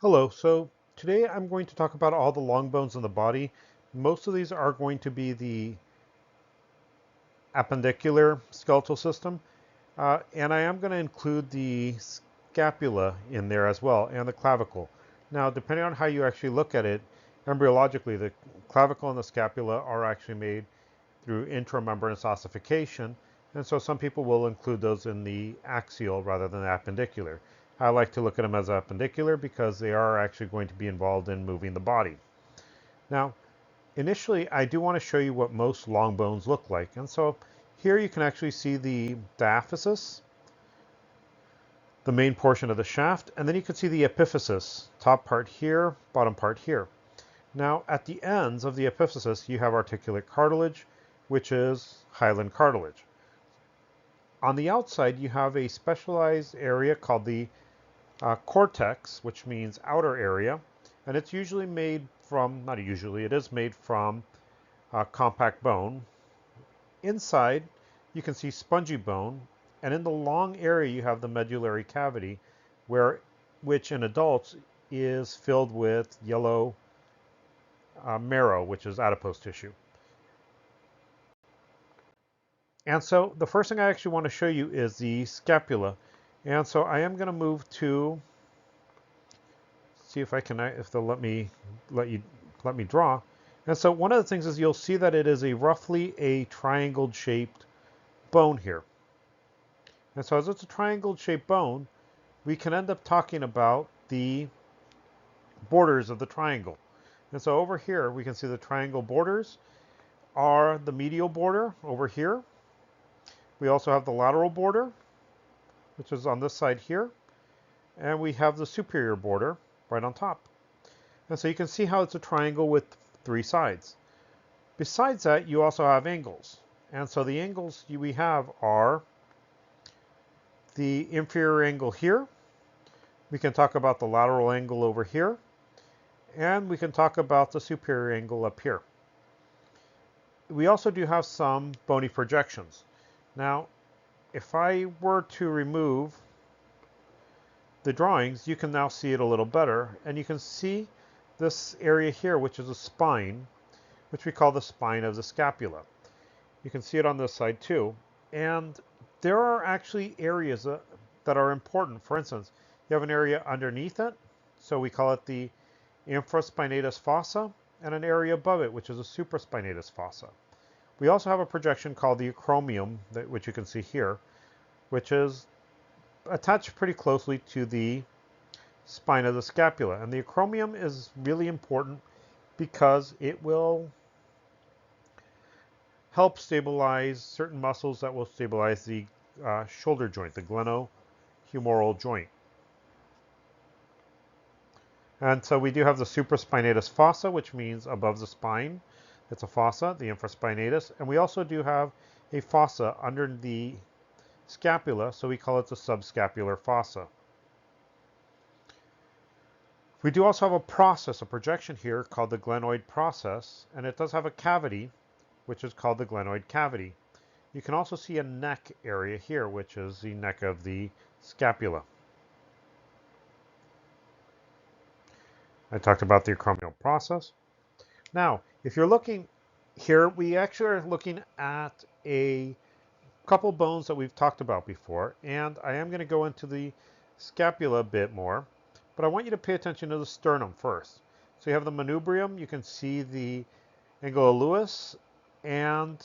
Hello, so today I'm going to talk about all the long bones in the body. Most of these are going to be the appendicular skeletal system, and I am going to include the scapula in there as well, and the clavicle. Now, depending on how you actually look at it, embryologically, the clavicle and the scapula are actually made through intramembranous ossification, and so some people will include those in the axial rather than the appendicular. I like to look at them as appendicular because they are actually going to be involved in moving the body. Now, initially, I do want to show you what most long bones look like. And so here you can actually see the diaphysis, the main portion of the shaft, and then you can see the epiphysis, top part here, bottom part here. Now, at the ends of the epiphysis, you have articulate cartilage, which is hyaline cartilage. On the outside, you have a specialized area called the cortex, which means outer area, and it's usually made from, not usually, it is made from compact bone. Inside, you can see spongy bone, and in the long area, you have the medullary cavity, which in adults is filled with yellow marrow, which is adipose tissue. And so the first thing I actually want to show you is the scapula. And so I am going to move to see if I can, if they'll let me draw. And so one of the things is you'll see that it is roughly a triangle shaped bone here. And so as it's a triangle shaped bone, we can end up talking about the borders of the triangle. And so over here, we can see the triangle borders are the medial border over here. We also have the lateral border, which is on this side here. And we have the superior border right on top. And so you can see how it's a triangle with three sides. Besides that, you also have angles. And so the angles we have are the inferior angle here. We can talk about the lateral angle over here. And we can talk about the superior angle up here. We also do have some bony projections. Now, if I were to remove the drawings, you can now see it a little better. And you can see this area here, which is a spine, which we call the spine of the scapula. You can see it on this side too. And there are actually areas that are important. For instance, you have an area underneath it, so we call it the infraspinatus fossa, and an area above it, which is a supraspinatus fossa. We also have a projection called the acromion, which you can see here, which is attached pretty closely to the spine of the scapula. And the acromion is really important because it will help stabilize certain muscles that will stabilize the shoulder joint, the glenohumeral joint. And so we do have the supraspinatus fossa, which means above the spine. It's a fossa, the infraspinatus. And we also do have a fossa under the scapula, so we call it the subscapular fossa. We do also have a process, a projection here called the glenoid process, and it does have a cavity, which is called the glenoid cavity. You can also see a neck area here, which is the neck of the scapula. I talked about the acromial process. Now, if you're looking here, we actually are looking at a couple bones that we've talked about before, and I am going to go into the scapula a bit more, but I want you to pay attention to the sternum first. So you have the manubrium, you can see the angula luis, and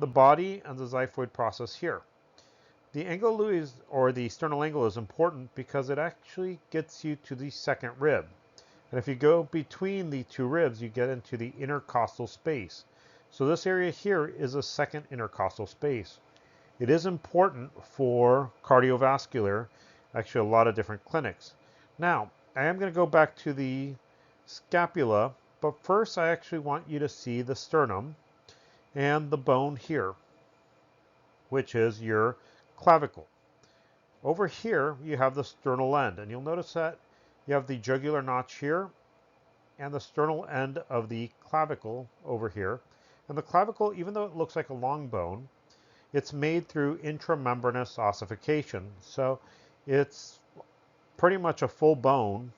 the body and the xiphoid process here. The angula luis, or the sternal angle, is important because it actually gets you to the second rib. And if you go between the two ribs, you get into the intercostal space. So this area here is a second intercostal space. It is important for cardiovascular, actually a lot of different clinics. Now, I am going to go back to the scapula, but first I actually want you to see the sternum and the bone here, which is your clavicle. Over here, you have the sternal end, and you'll notice that you have the jugular notch here and the sternal end of the clavicle over here. And the clavicle, even though it looks like a long bone, it's made through intramembranous ossification. So it's pretty much a full bone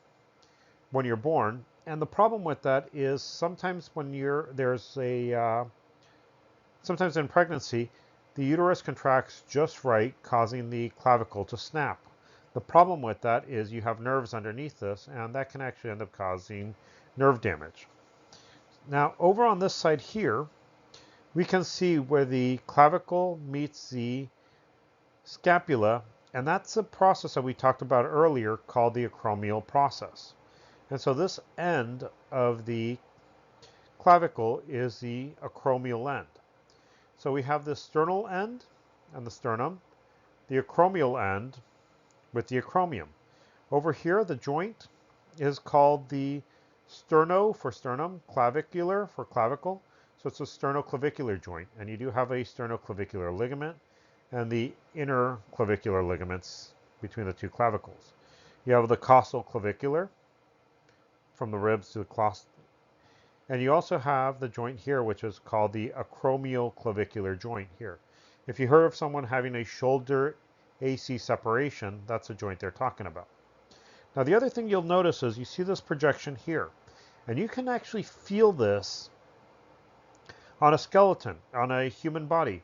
when you're born. And the problem with that is sometimes when sometimes in pregnancy, the uterus contracts just right, causing the clavicle to snap. The problem with that is you have nerves underneath this, and that can actually end up causing nerve damage. Now, over on this side here, we can see where the clavicle meets the scapula, and that's a process that we talked about earlier called the acromial process. And so this end of the clavicle is the acromial end. So we have the sternal end and the sternum, the acromial end with the acromion. Over here, the joint is called the sterno for sternum, clavicular for clavicle. So it's a sternoclavicular joint, and you do have a sternoclavicular ligament and the inner clavicular ligaments between the two clavicles. You have the costal clavicular from the ribs to the costal. And you also have the joint here, which is called the acromioclavicular joint here. If you heard of someone having a shoulder AC separation, that's the joint they're talking about. Now, the other thing you'll notice is you see this projection here, and you can actually feel this on a skeleton, on a human body.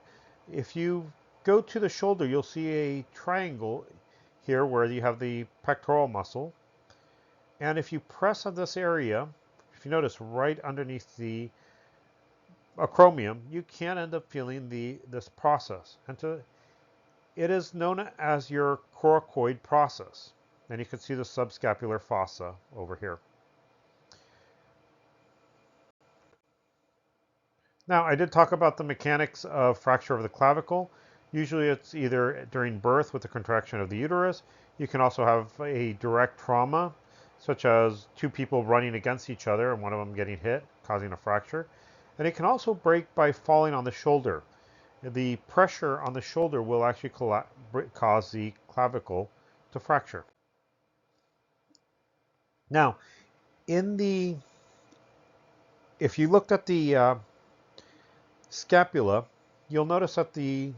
If you go to the shoulder, you'll see a triangle here where you have the pectoral muscle. And if you press on this area, if you notice right underneath the acromion, you can end up feeling this process. And it is known as your coracoid process. And you can see the subscapular fossa over here. Now, I did talk about the mechanics of fracture of the clavicle. Usually it's either during birth with the contraction of the uterus. You can also have a direct trauma, such as two people running against each other and one of them getting hit, causing a fracture. And it can also break by falling on the shoulder. The pressure on the shoulder will actually cause the clavicle to fracture. Now, if you looked at the scapula, you'll notice that the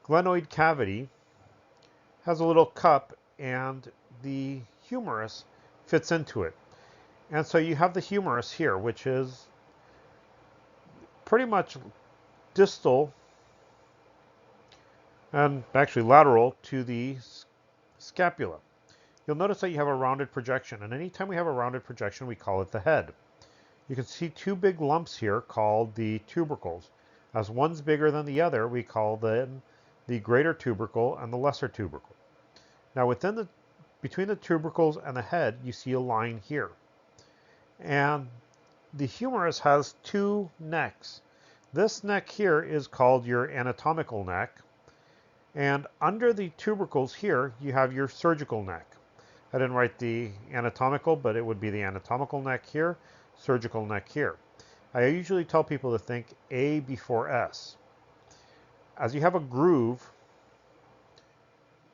glenoid cavity has a little cup and the humerus fits into it. And so you have the humerus here, which is pretty much distal and actually lateral to the scapula. You'll notice that you have a rounded projection, and anytime we have a rounded projection, we call it the head. You can see two big lumps here called the tubercles. As one's bigger than the other, we call them the greater tubercle and the lesser tubercle. Now between the tubercles and the head, you see a line here. And the humerus has two necks. This neck here is called your anatomical neck. And under the tubercles here, you have your surgical neck. I didn't write the anatomical, but it would be the anatomical neck here, surgical neck here. I usually tell people to think A before S. As you have a groove,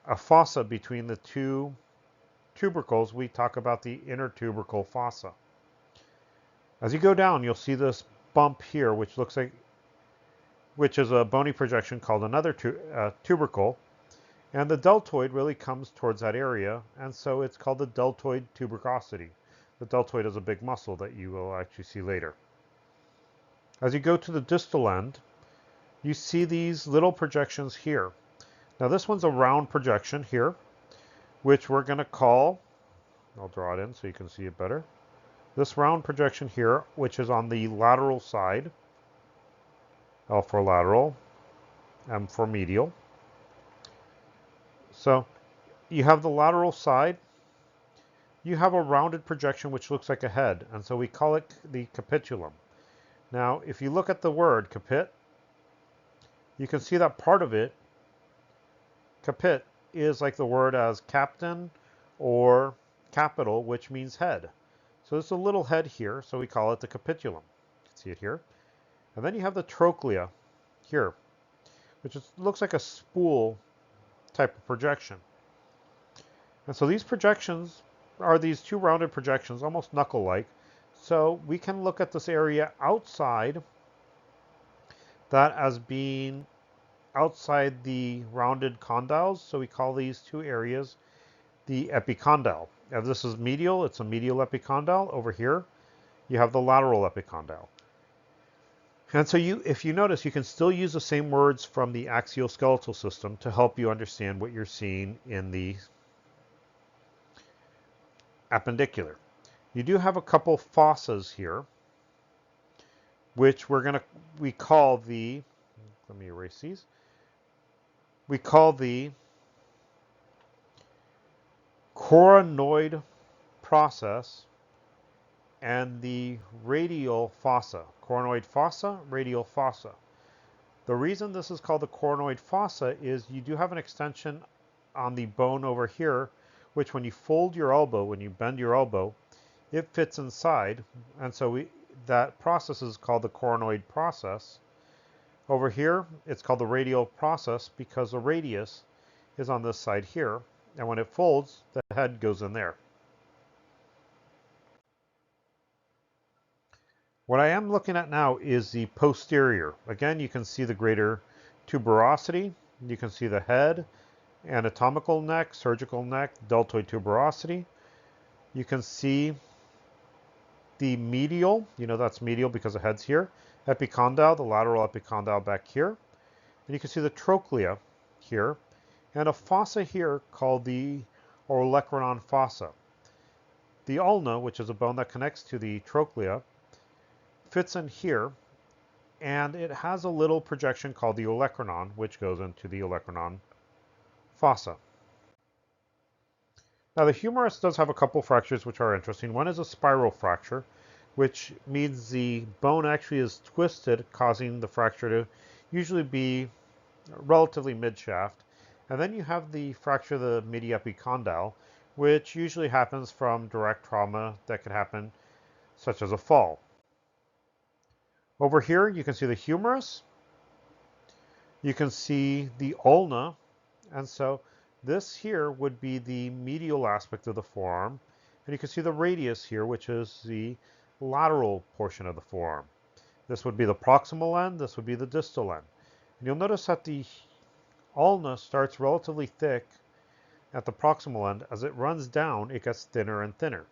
a fossa between the two tubercles, we talk about the intertubercle fossa. As you go down, you'll see this bump here, which is a bony projection called another tubercle. And the deltoid really comes towards that area, and so it's called the deltoid tuberosity. The deltoid is a big muscle that you will actually see later. As you go to the distal end, you see these little projections here. Now this one's a round projection here, which we're going to call, I'll draw it in so you can see it better. This round projection here, which is on the lateral side, L for lateral, M for medial. So you have the lateral side. You have a rounded projection which looks like a head, and so we call it the capitulum. Now, if you look at the word capit, you can see that part of it, capit, is like the word as captain or capital, which means head. So there's a little head here, so we call it the capitulum. You can see it here. And then you have the trochlea here, which looks like a spool type of projection. And so these projections are these two rounded projections, almost knuckle-like. So we can look at this area outside that as being outside the rounded condyles. So we call these two areas the epicondyle. If this is medial, it's a medial epicondyle. Over here, you have the lateral epicondyle. And so if you notice, you can still use the same words from the axioskeletal system to help you understand what you're seeing in the appendicular. You do have a couple fossas here, which we call the, let me erase these, we call the coronoid process and the radial fossa. Coronoid fossa, radial fossa. The reason this is called the coronoid fossa is you do have an extension on the bone over here, which when you fold your elbow, when you bend your elbow, it fits inside, and so that process is called the coronoid process. Over here, it's called the radial process because the radius is on this side here, and when it folds, the head goes in there. What I am looking at now is the posterior. Again, you can see the greater tuberosity, you can see the head, anatomical neck, surgical neck, deltoid tuberosity. You can see the medial, that's medial because the head's here, epicondyle, the lateral epicondyle back here. And you can see the trochlea here, and a fossa here called the olecranon fossa. The ulna, which is a bone that connects to the trochlea, fits in here, and it has a little projection called the olecranon, which goes into the olecranon fossa. Now the humerus does have a couple fractures which are interesting. One is a spiral fracture, which means the bone actually is twisted, causing the fracture to usually be relatively mid-shaft. And then you have the fracture of the midi-epicondyle, which usually happens from direct trauma that could happen, such as a fall. Over here, you can see the humerus. You can see the ulna. And so this here would be the medial aspect of the forearm. And you can see the radius here, which is the lateral portion of the forearm. This would be the proximal end. This would be the distal end. And you'll notice that the ulna starts relatively thick at the proximal end. As it runs down, it gets thinner and thinner.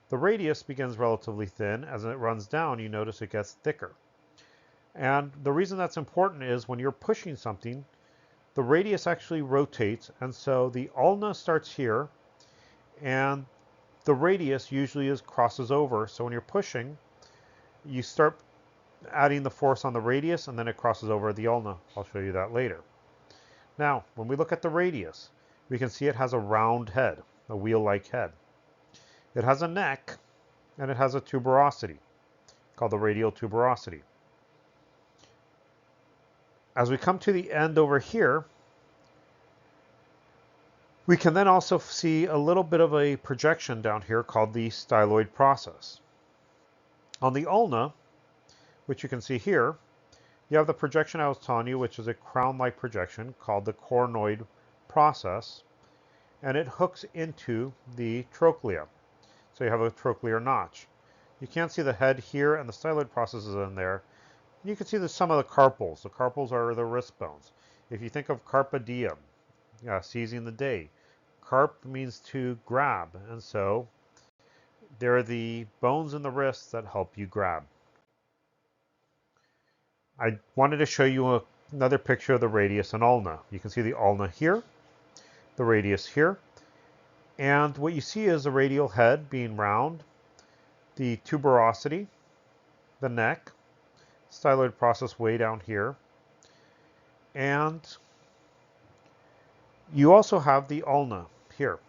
The radius begins relatively thin. As it runs down, you notice it gets thicker. And the reason that's important is when you're pushing something, the radius actually rotates, and so the ulna starts here, and the radius usually crosses over. So when you're pushing, you start adding the force on the radius, and then it crosses over the ulna. I'll show you that later. Now, when we look at the radius, we can see it has a round head, a wheel-like head. It has a neck, and it has a tuberosity, called the radial tuberosity. As we come to the end over here, we can then also see a little bit of a projection down here called the styloid process. On the ulna, which you can see here, you have the projection I was telling you, which is a crown-like projection called the coronoid process, and it hooks into the trochlea. So you have a trochlear notch. You can't see the head here, and the styloid process is in there. You can see some of the carpals. The carpals are the wrist bones. If you think of carpe diem, seizing the day, carp means to grab, and so they're the bones in the wrists that help you grab. I wanted to show you another picture of the radius and ulna. You can see the ulna here, the radius here, and what you see is the radial head being round, the tuberosity, the neck, styloid process way down here, and you also have the ulna here.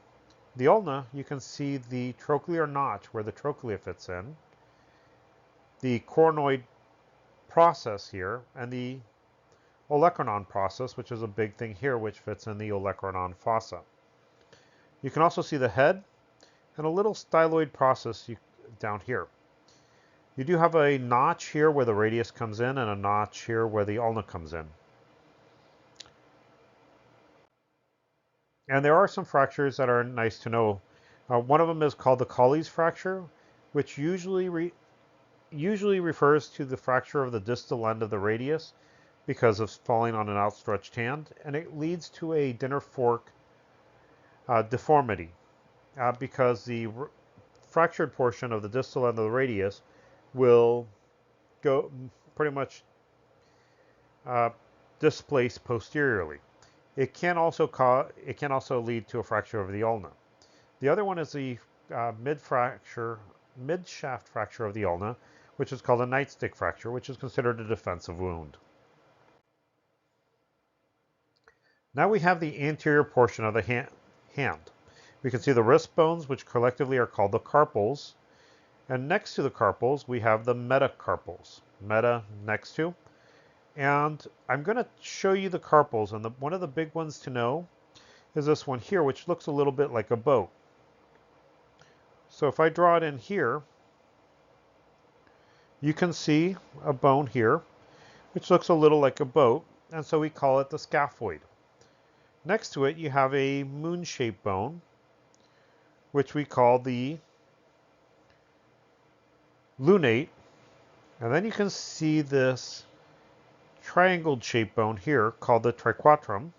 The ulna, you can see the trochlear notch where the trochlea fits in, the coronoid process here, and the olecranon process, which is a big thing here, which fits in the olecranon fossa. You can also see the head and a little styloid process down here. You do have a notch here where the radius comes in and a notch here where the ulna comes in. And there are some fractures that are nice to know. One of them is called the Colles fracture, which usually refers to the fracture of the distal end of the radius because of falling on an outstretched hand, and it leads to a dinner fork deformity. because the fractured portion of the distal end of the radius will go pretty much displace posteriorly. It can also lead to a fracture of the ulna. The other one is the mid-shaft fracture of the ulna, which is called a nightstick fracture, which is considered a defensive wound. Now we have the anterior portion of the hand. We can see the wrist bones, which collectively are called the carpals. And next to the carpals, we have the metacarpals. Meta next to. And I'm going to show you the carpals. And one of the big ones to know is this one here, which looks a little bit like a boat. So if I draw it in here, you can see a bone here, which looks a little like a boat. And so we call it the scaphoid. Next to it, you have a moon-shaped bone, which we call the lunate. And then you can see this triangle-shaped bone here called the triquetrum.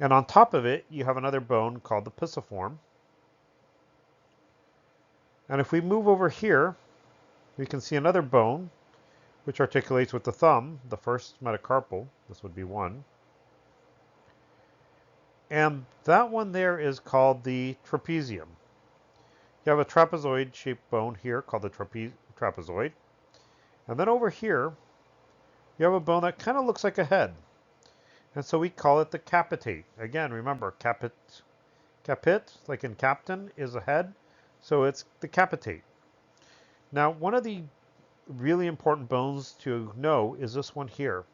And on top of it, you have another bone called the pisiform. And if we move over here, we can see another bone, which articulates with the thumb, the first metacarpal. This would be one. And that one there is called the trapezium. You have a trapezoid-shaped bone here called the trapezoid. And then over here, you have a bone that kind of looks like a head. And so we call it the capitate. Again, remember, capit, like in captain, is a head. So it's the capitate. Now, one of the really important bones to know is this one here,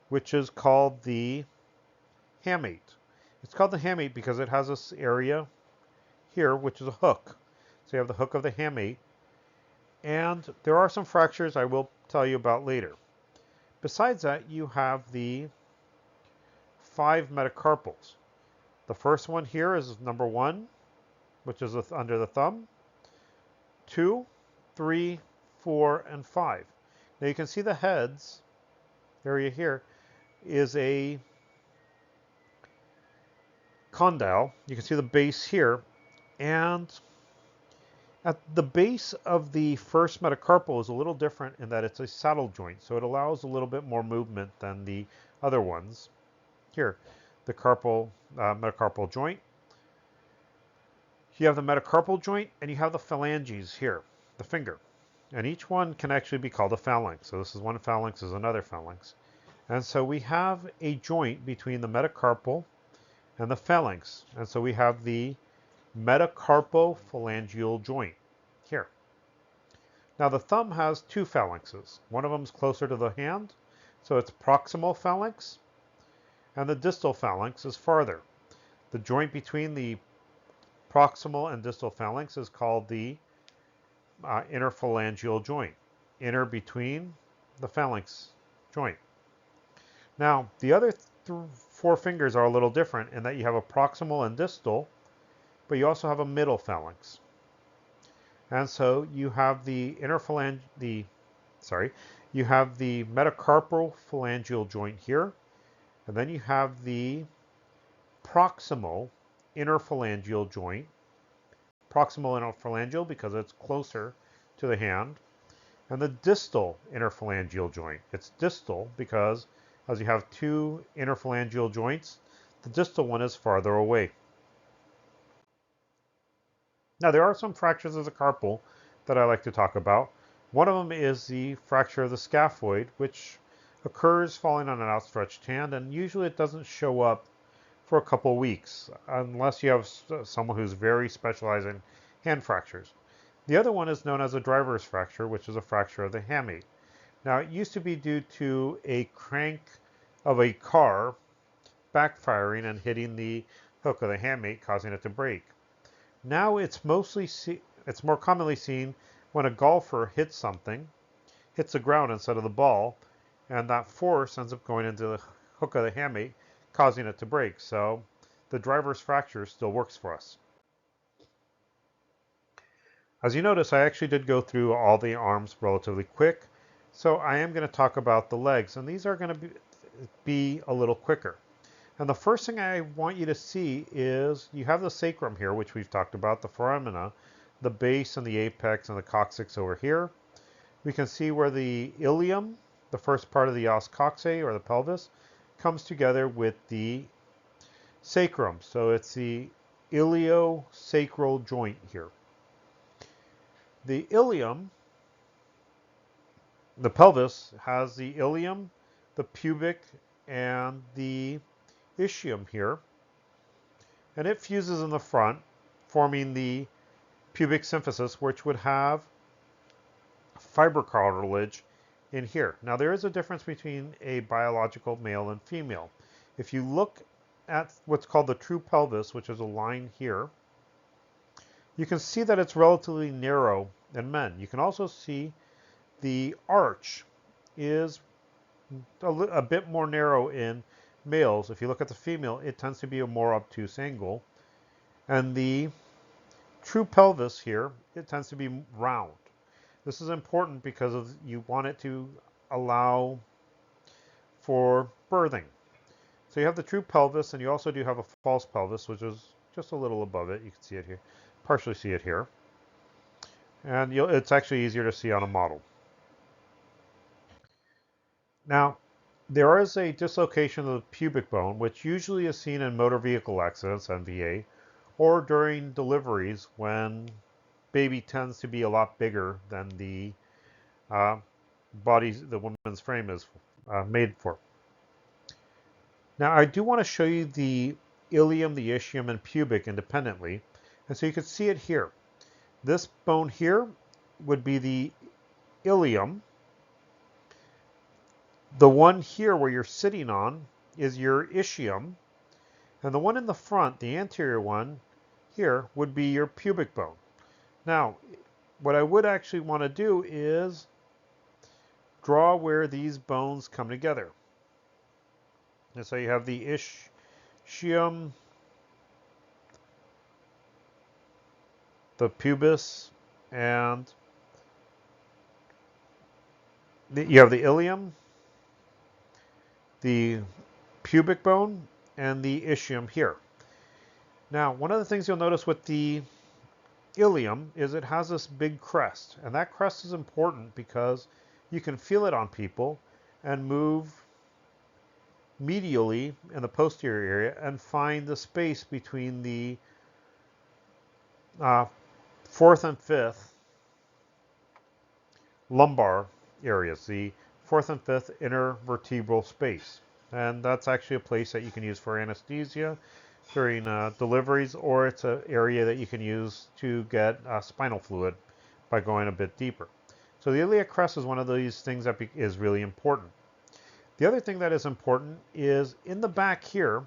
which is called the hamate. It's called the hamate because it has this area here, which is a hook. So you have the hook of the hamate. And there are some fractures I will tell you about later. Besides that, you have the 5 metacarpals. The first one here is number 1, which is under the thumb. 2, 3, 4, and 5. Now you can see the heads area here is a condyle. You can see the base here, and at the base of the first metacarpal is a little different in that it's a saddle joint, so it allows a little bit more movement than the other ones. Here, the metacarpal joint. You have the metacarpal joint, and you have the phalanges here, the finger. And each one can actually be called a phalanx. So this is one phalanx, this is another phalanx. And so we have a joint between the metacarpal and the phalanx. And so we have the metacarpophalangeal joint here. Now the thumb has 2 phalanxes. One of them is closer to the hand, so it's proximal phalanx, and the distal phalanx is farther. The joint between the proximal and distal phalanx is called the interphalangeal joint, inner between the phalanx joint. Now, the other 4 fingers are a little different in that you have a proximal and distal, but you also have a middle phalanx. And so you have the you have the metacarpal phalangeal joint here, and then you have the proximal interphalangeal joint. Proximal interphalangeal because it's closer to the hand, and the distal interphalangeal joint. It's distal because as you have 2 interphalangeal joints, the distal one is farther away. Now there are some fractures of the carpal that I like to talk about. One of them is the fracture of the scaphoid, which occurs falling on an outstretched hand, and usually it doesn't show up for a couple weeks, unless you have someone who's very specialized in hand fractures. The other one is known as a driver's fracture, which is a fracture of the hamate. Now, it used to be due to a crank of a car backfiring and hitting the hook of the hamate, causing it to break. Now it's more commonly seen when a golfer hits something, hits the ground instead of the ball, and that force ends up going into the hook of the hamate, causing it to break. So the driver's fracture still works for us. As you notice, I actually did go through all the arms relatively quick, so I am going to talk about the legs, and these are going to be a little quicker. And the first thing I want you to see is you have the sacrum here, which we've talked about, the foramina, the base and the apex and the coccyx over here. We can see where the ilium, the first part of the os coxae or the pelvis, comes together with the sacrum. So it's the iliosacral joint here. The ilium, the pelvis, has the ilium, the pubic, and the ischium here. And it fuses in the front, forming the pubic symphysis, which would have fiber cartilage in here. Now there is a difference between a biological male and female. If you look at what's called the true pelvis, which is a line here, you can see that it's relatively narrow in men. You can also see the arch is a bit more narrow in males. If you look at the female, it tends to be a more obtuse angle. And the true pelvis here, it tends to be round. This is important because you want it to allow for birthing. So you have the true pelvis, and you also do have a false pelvis, which is just a little above it. You can see it here, partially see it here. And it's actually easier to see on a model. Now, there is a dislocation of the pubic bone, which usually is seen in motor vehicle accidents, MVA, or during deliveries when baby tends to be a lot bigger than the the woman's frame is made for. Now, I do want to show you the ilium, the ischium, and pubic independently. And so you can see it here. This bone here would be the ilium. The one here where you're sitting on is your ischium. And the one in the front, the anterior one here, would be your pubic bone. Now, what I would actually want to do is draw where these bones come together. And so you have the ischium, the pubis, and you have the ilium, the pubic bone, and the ischium here. Now, one of the things you'll notice with the ilium is it has this big crest, and that crest is important because you can feel it on people and move medially in the posterior area and find the space between the fourth and fifth lumbar areas, the fourth and fifth intervertebral space. And that's actually a place that you can use for anesthesia during deliveries, or it's an area that you can use to get spinal fluid by going a bit deeper. So the iliac crest is one of these things that is really important. The other thing that is important is in the back here,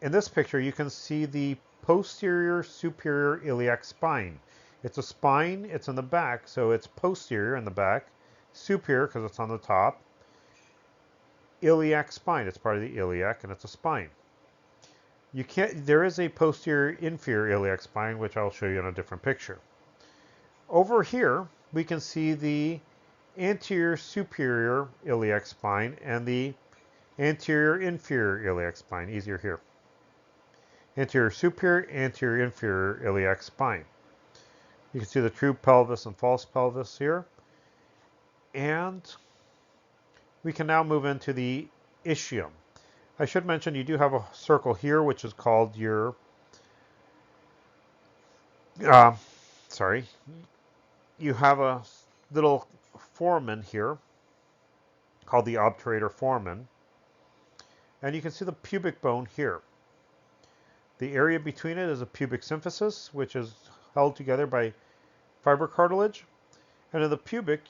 in this picture, you can see the posterior superior iliac spine. It's a spine, it's in the back, so it's posterior in the back, superior because it's on the top, iliac spine, it's part of the iliac and it's a spine. There is a posterior inferior iliac spine, which I'll show you in a different picture. Over here, we can see the anterior superior iliac spine and the anterior inferior iliac spine. Easier here. Anterior superior, anterior inferior iliac spine. You can see the true pelvis and false pelvis here. And we can now move into the ischium. I should mention you do have a circle here, which is called your, you have a little foramen here called the obturator foramen. And you can see the pubic bone here. The area between it is a pubic symphysis, which is held together by fiber cartilage. And in the pubic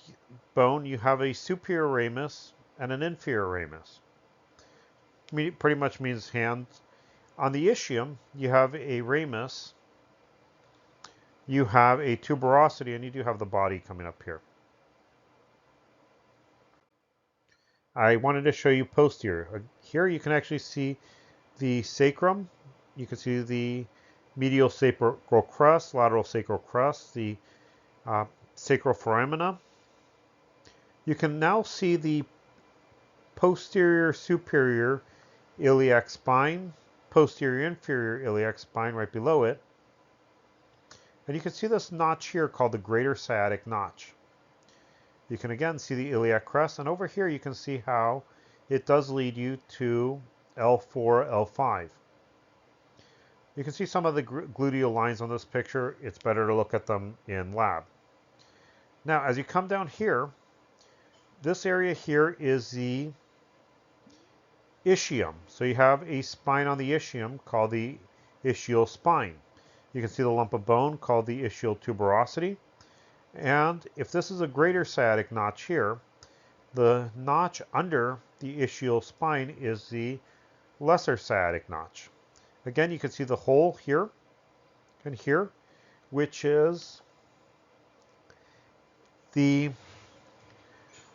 bone, you have a superior ramus and an inferior ramus. Pretty much means hands. On the ischium, you have a ramus, you have a tuberosity, and you do have the body coming up here. I wanted to show you posterior. Here you can actually see the sacrum. You can see the medial sacral crest, lateral sacral crest, the sacral foramina. You can now see the posterior superior iliac spine, posterior inferior iliac spine right below it. And you can see this notch here called the greater sciatic notch. You can again see the iliac crest, and over here you can see how it does lead you to L4, L5. You can see some of the gluteal lines on this picture. It's better to look at them in lab. Now, as you come down here, this area here is the ischium. So you have a spine on the ischium called the ischial spine. You can see the lump of bone called the ischial tuberosity. And if this is a greater sciatic notch here, the notch under the ischial spine is the lesser sciatic notch. Again, you can see the hole here and here, which is the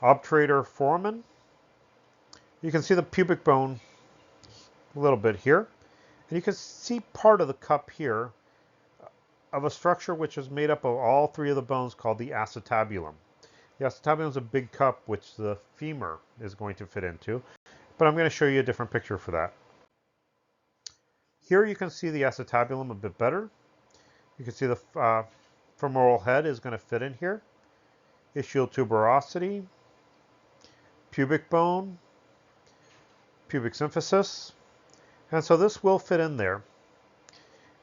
obturator foramen. You can see the pubic bone a little bit here, and you can see part of the cup here of a structure which is made up of all three of the bones called the acetabulum. The acetabulum is a big cup which the femur is going to fit into, but I'm going to show you a different picture for that. Here you can see the acetabulum a bit better. You can see the femoral head is going to fit in here. Ischial tuberosity, pubic bone, pubic symphysis, and so this will fit in there,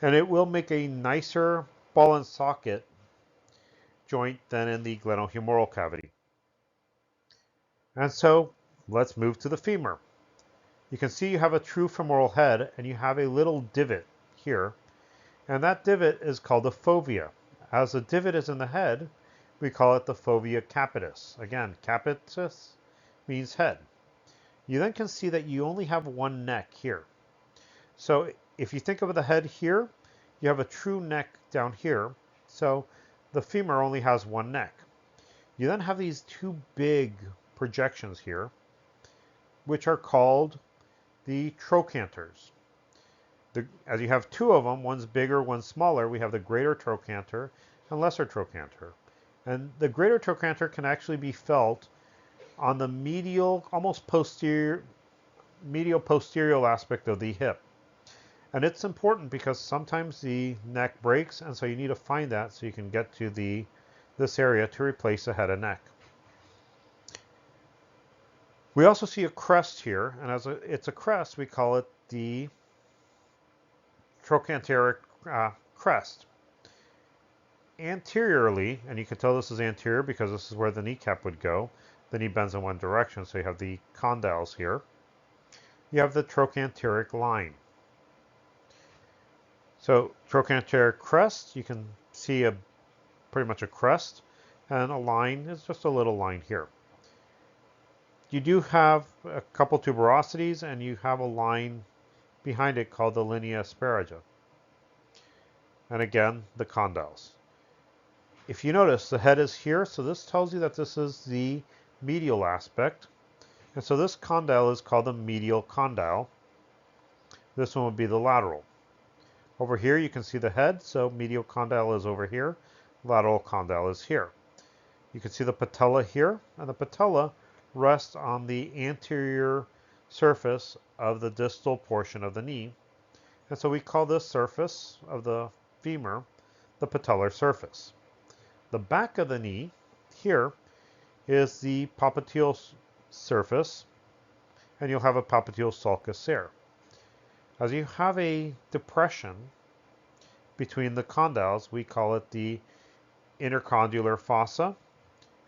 and it will make a nicer ball and socket joint than in the glenohumeral cavity. And so let's move to the femur. You can see you have a true femoral head, and you have a little divot here, and that divot is called the fovea. As the divot is in the head, we call it the fovea capitis. Again, capitis means head. You then can see that you only have one neck here. So if you think of the head here, you have a true neck down here. So the femur only has one neck. You then have these two big projections here, which are called the trochanters. As you have two of them, one's bigger, one's smaller, we have the greater trochanter and lesser trochanter. And the greater trochanter can actually be felt on the medial, almost posterior, medial posterior aspect of the hip. And it's important because sometimes the neck breaks, and so you need to find that so you can get to this area to replace the head and neck. We also see a crest here, and as it's a crest, we call it the trochanteric crest. Anteriorly, and you can tell this is anterior because this is where the kneecap would go. The knee bends in one direction, so you have the condyles here. You have the trochanteric line. So trochanteric crest, you can see pretty much a crest, and a line is just a little line here. You do have a couple tuberosities, and you have a line behind it called the linea asperagia. And again, the condyles. If you notice, the head is here, so this tells you that this is the medial aspect. And so this condyle is called the medial condyle. This one would be the lateral. Over here you can see the head, so medial condyle is over here, lateral condyle is here. You can see the patella here, and the patella rests on the anterior surface of the distal portion of the knee. And so we call this surface of the femur the patellar surface. The back of the knee here is the popliteal surface, and you'll have a popliteal sulcus there. As you have a depression between the condyles, we call it the intercondylar fossa.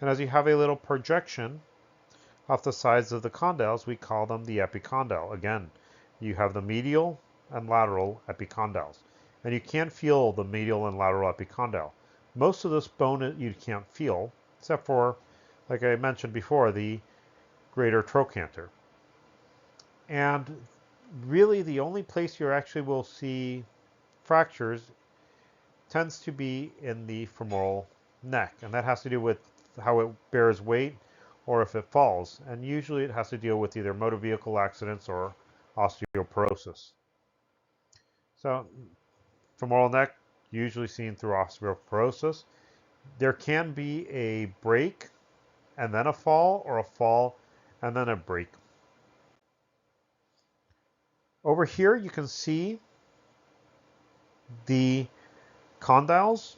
And as you have a little projection off the sides of the condyles, we call them the epicondyle. Again, you have the medial and lateral epicondyles. And you can feel the medial and lateral epicondyle. Most of this bone you can't feel, except for, like I mentioned before, the greater trochanter. And really the only place you actually will see fractures tends to be in the femoral neck, and that has to do with how it bears weight or if it falls, and usually it has to deal with either motor vehicle accidents or osteoporosis. So femoral neck, usually seen through osteoporosis. There can be a break and then a fall, or a fall and then a break. Over here, you can see the condyles.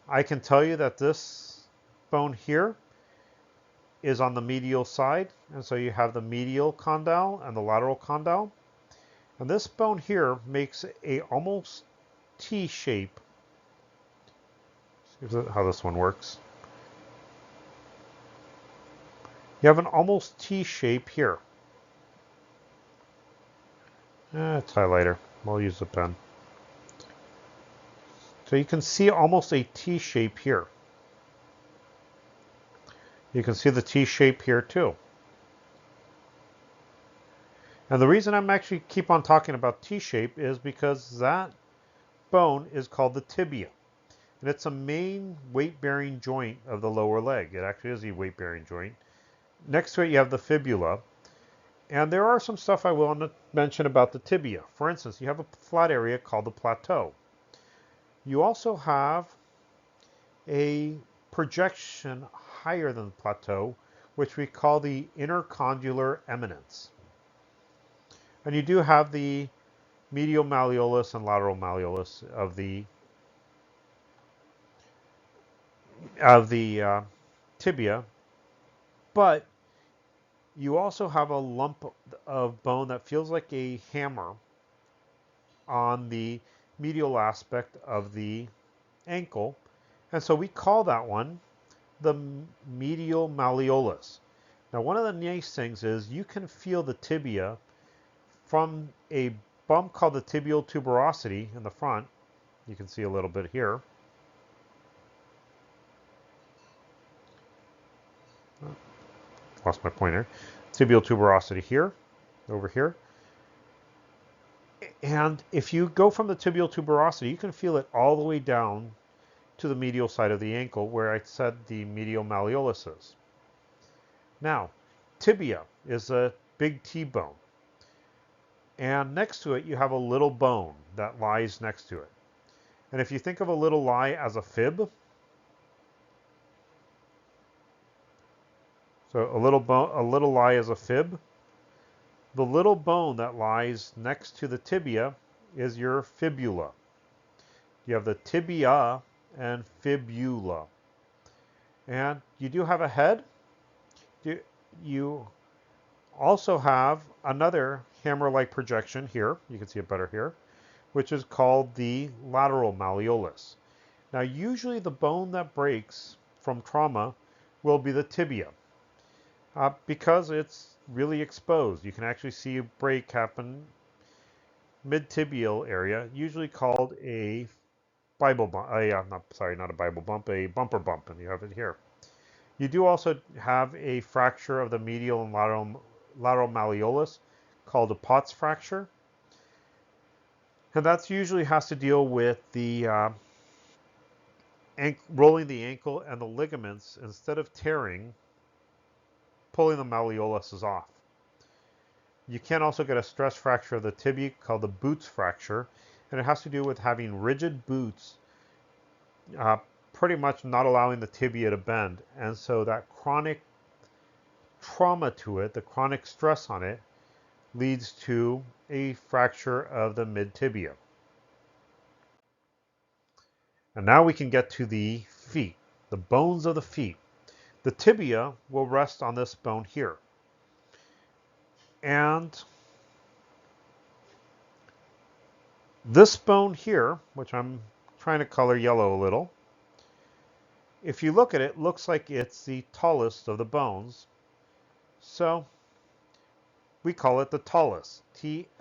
I can tell you that this bone here is on the medial side, and so you have the medial condyle and the lateral condyle. And this bone here makes a almost T shape. See how this one works. You have an almost T shape here. It's highlighter. We'll use a pen. So you can see almost a T shape here. You can see the T shape here too. And the reason I'm actually keep on talking about T shape is because that bone is called the tibia. And it's a main weight-bearing joint of the lower leg. It actually is a weight-bearing joint. Next to it, you have the fibula. And there are some stuff I want to mention about the tibia. For instance, you have a flat area called the plateau. You also have a projection higher than the plateau, which we call the intercondylar eminence. And you do have the medial malleolus and lateral malleolus of the tibia, but you also have a lump of bone that feels like a hammer on the medial aspect of the ankle, and so we call that one the medial malleolus. Now, one of the nice things is you can feel the tibia from a bump called the tibial tuberosity in the front. You can see a little bit here. Lost my pointer. Tibial tuberosity here, over here. And if you go from the tibial tuberosity, you can feel it all the way down to the medial side of the ankle where I said the medial malleolus is. Now, tibia is a big T-bone. And next to it, you have a little bone that lies next to it. And if you think of a little lie as a fib, so a little lie is a fib, the little bone that lies next to the tibia is your fibula. You have the tibia and fibula. And you do have a head. You also have another hammer-like projection here. You can see it better here, which is called the lateral malleolus. Now, usually the bone that breaks from trauma will be the tibia because it's really exposed. You can actually see a break happen mid-tibial area, usually called a Bible bump. Not a Bible bump, a bumper bump, and you have it here. You do also have a fracture of the medial and lateral malleolus called a Pott's fracture. And that usually has to deal with the rolling the ankle and the ligaments, instead of tearing, pulling the malleolus off. You can also get a stress fracture of the tibia called the Boots fracture, and it has to do with having rigid boots pretty much not allowing the tibia to bend. And so that chronic trauma to it, the chronic stress on it, leads to a fracture of the mid-tibia. And now we can get to the feet, the bones of the feet. The tibia will rest on this bone here. And this bone here, which I'm trying to color yellow a little, if you look at it, looks like it's the tallest of the bones. So we call it the talus, T-A-L-U-S.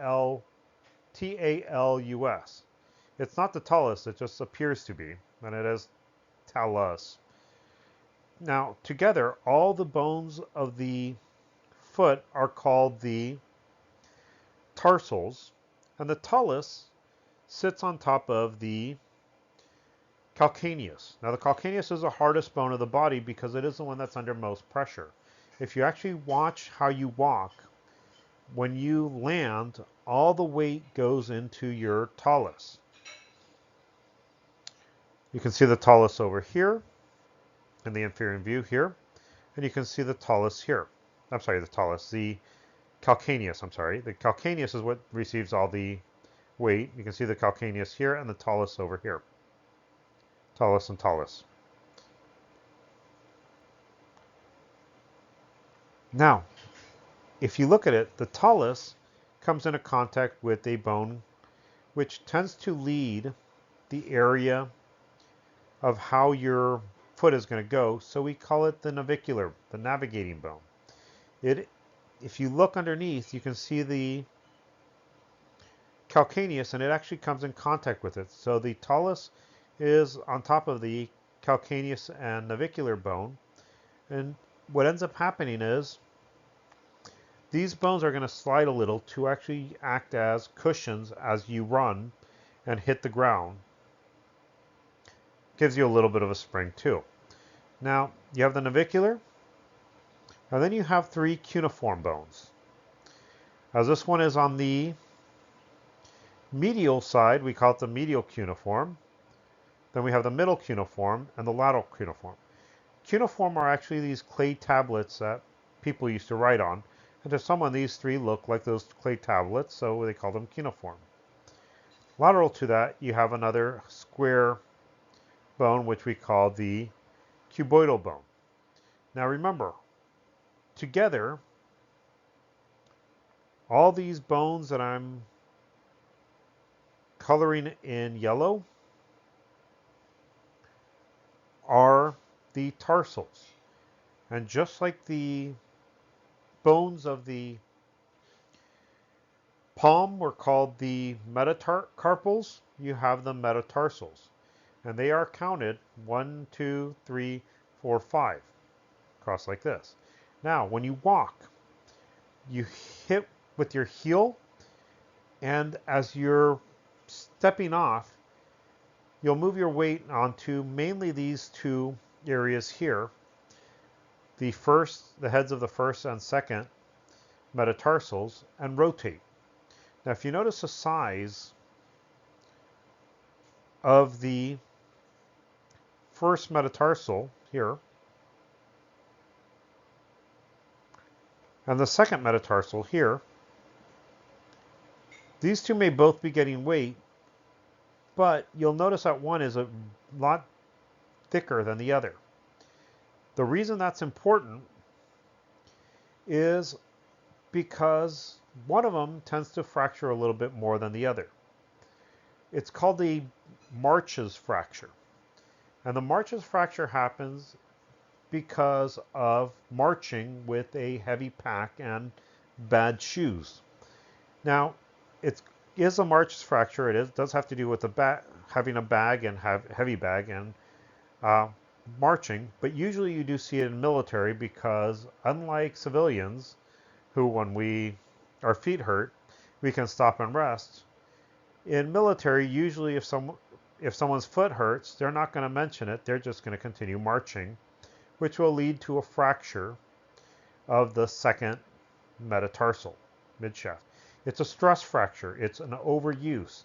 It's not the tallest, it just appears to be, and it is talus. Now, together, all the bones of the foot are called the tarsals, and the talus sits on top of the calcaneus. Now, the calcaneus is the hardest bone of the body because it is the one that's under most pressure. If you actually watch how you walk, when you land, all the weight goes into your talus. You can see the talus over here in the inferior view here, and you can see the talus here. I'm sorry, the calcaneus, I'm sorry. The calcaneus is what receives all the weight. You can see the calcaneus here and the talus over here. Talus and talus. Now, if you look at it, the talus comes into contact with a bone which tends to lead the area of how your foot is going to go, so we call it the navicular, the navigating bone. If you look underneath, you can see the calcaneus, and it actually comes in contact with it. So the talus is on top of the calcaneus and navicular bone, and what ends up happening is these bones are going to slide a little to actually act as cushions as you run and hit the ground. Gives you a little bit of a spring too. Now, you have the navicular, and then you have three cuneiform bones. As this one is on the medial side, we call it the medial cuneiform. Then we have the middle cuneiform and the lateral cuneiform. Cuneiform are actually these clay tablets that people used to write on. And to someone, these three look like those clay tablets, so they call them cuneiform. Lateral to that, you have another square bone, which we call the cuboidal bone. Now remember, together, all these bones that I'm coloring in yellow are the tarsals. And just like the bones of the palm were called the metacarpals, you have the metatarsals. And they are counted 1, 2, 3, 4, 5. Cross like this. Now, when you walk, you hit with your heel, and as you're stepping off, you'll move your weight onto mainly these two areas here. The heads of the first and second metatarsals, and rotate. Now, if you notice the size of the first metatarsal here and the second metatarsal here, these two may both be getting weight, but you'll notice that one is a lot thicker than the other. The reason that's important is because one of them tends to fracture a little bit more than the other. It's called the March's fracture. And the March's fracture happens because of marching with a heavy pack and bad shoes. Now, it is a March's fracture. It does have to do with having a bag and heavy bag and marching, but usually you do see it in military because unlike civilians, who when our feet hurt, we can stop and rest. In military, usually if someone's foot hurts, they're not going to mention it. They're just going to continue marching, which will lead to a fracture of the second metatarsal, midshaft. It's a stress fracture. It's an overuse.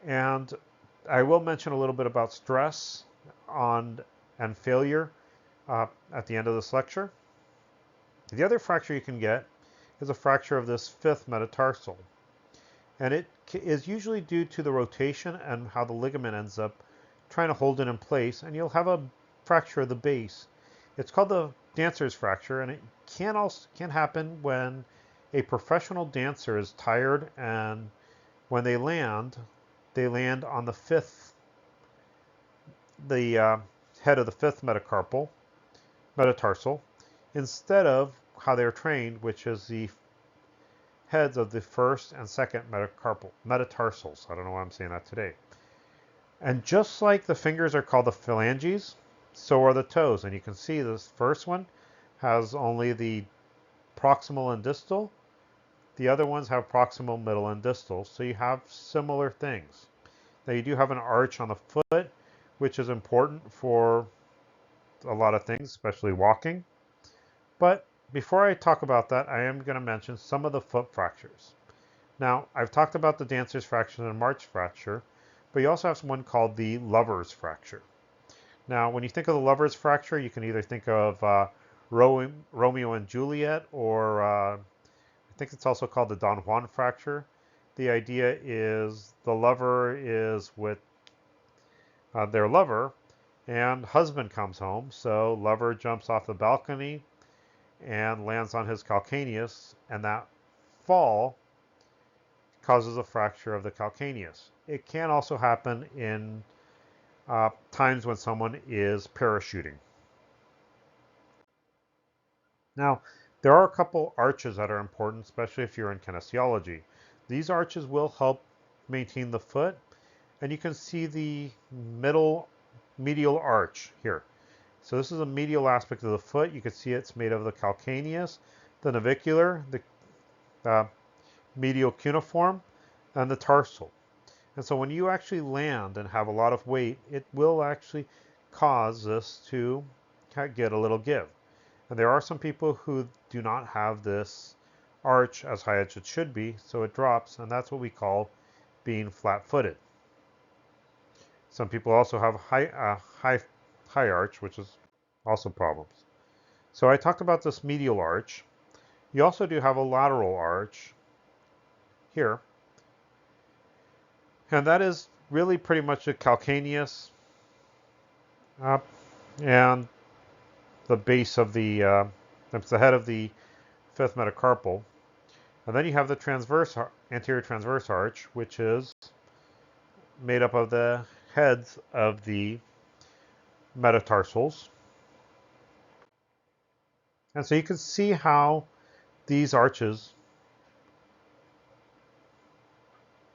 And I will mention a little bit about stress and failure at the end of this lecture. The other fracture you can get is a fracture of this fifth metatarsal. And it is usually due to the rotation and how the ligament ends up trying to hold it in place, and you'll have a fracture of the base. It's called the dancer's fracture, and it can happen when a professional dancer is tired, and when they land on the head of the fifth metatarsal, instead of how they're trained, which is the heads of the first and second metatarsals. I don't know why I'm saying that today. And just like the fingers are called the phalanges, so are the toes. And you can see this first one has only the proximal and distal. The other ones have proximal, middle, and distal. So you have similar things. Now you do have an arch on the foot, which is important for a lot of things, especially walking. But before I talk about that, I am going to mention some of the foot fractures. Now, I've talked about the dancer's fracture and March fracture, but you also have one called the lover's fracture. Now, when you think of the lover's fracture, you can either think of Romeo and Juliet, or I think it's also called the Don Juan fracture. The idea is the lover is with their lover, and husband comes home. So lover jumps off the balcony and lands on his calcaneus, and that fall causes a fracture of the calcaneus. It can also happen in times when someone is parachuting. Now, there are a couple arches that are important, especially if you're in kinesiology. These arches will help maintain the foot, and you can see the medial arch here. So this is a medial aspect of the foot. You can see it's made of the calcaneus, the navicular, the medial cuneiform, and the tarsal. And so when you actually land and have a lot of weight, it will actually cause this to get a little give. And there are some people who do not have this arch as high as it should be, so it drops, and that's what we call being flat-footed. Some people also have high arch, which is also problems. So I talked about this medial arch. You also do have a lateral arch here, and that is really pretty much a calcaneus and the base of that's the head of the fifth metacarpal. And then you have the anterior transverse arch, which is made up of the heads of the metatarsals. And so you can see how these arches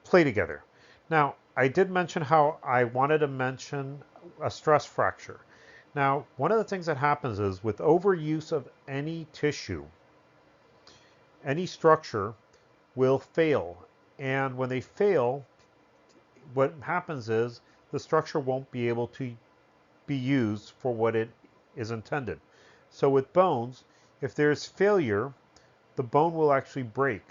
play together. Now, I did mention how I wanted to mention a stress fracture. Now, one of the things that happens is with overuse of any tissue, any structure will fail. And when they fail, what happens is the structure won't be able to be used for what it is intended. So with bones, if there's failure, the bone will actually break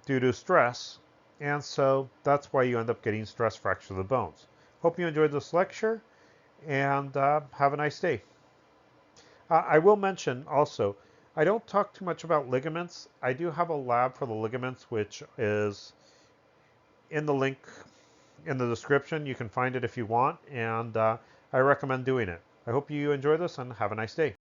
due to stress, and so that's why you end up getting stress fracture of the bones. Hope you enjoyed this lecture, and have a nice day. I will mention also, I don't talk too much about ligaments. I do have a lab for the ligaments, which is in the link in the description. You can find it if you want, and I recommend doing it. I hope you enjoy this and have a nice day.